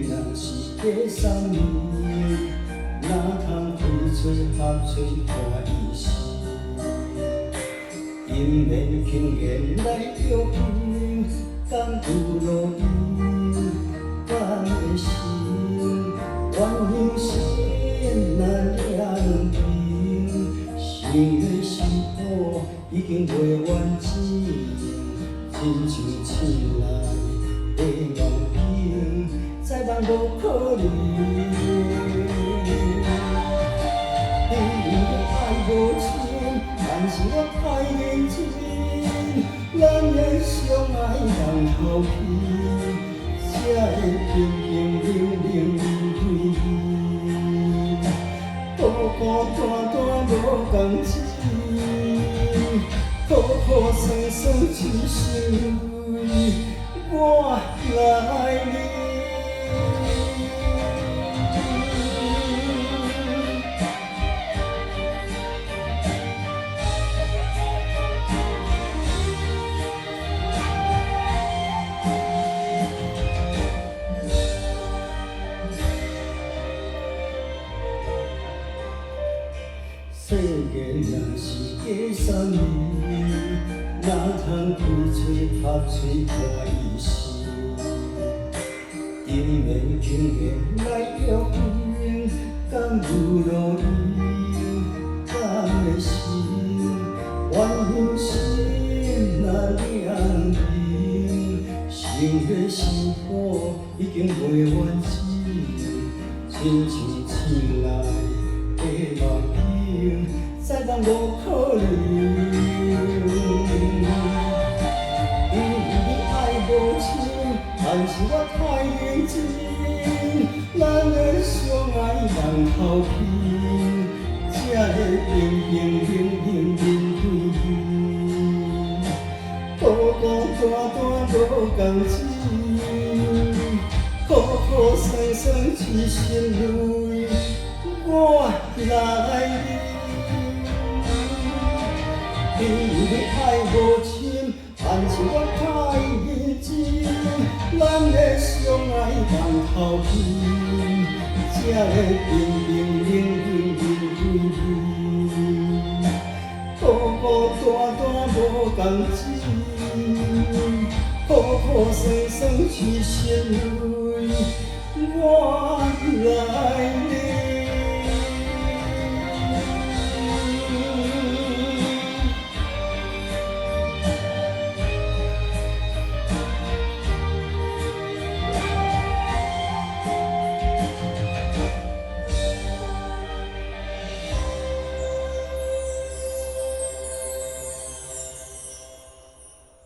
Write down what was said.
若是假三年，哪通开嘴合嘴看伊是？因缘轻言来约定，敢有路伊敢会成？怨人心难两平，心的心苦已经袂完整，亲像醒来的梦境，再梦无可能。爱无情，但是我太认真，咱的相爱人头皮，才会平平冷冷面对面，孤孤单单无共钱，苦苦酸酸一生泪，我来你。世间若是假三年，哪通开嘴合嘴看伊是？因缘轻言来约定，敢有路伊敢会成？怨恨心若两平，心的心苦已经袂完整，亲像醒来的梦境，再梦无可能。因为你爱无深，但是我太认真，咱的相爱人头皮，才会平平冷冷面对面，孤孤单单无共钱，苦苦酸酸一生泪，我来你。因为爱无深，但是我太认真，咱的相爱人头皮，才会平平冷冷面对面，孤孤单单无共钱，苦苦酸酸一生泪，我来。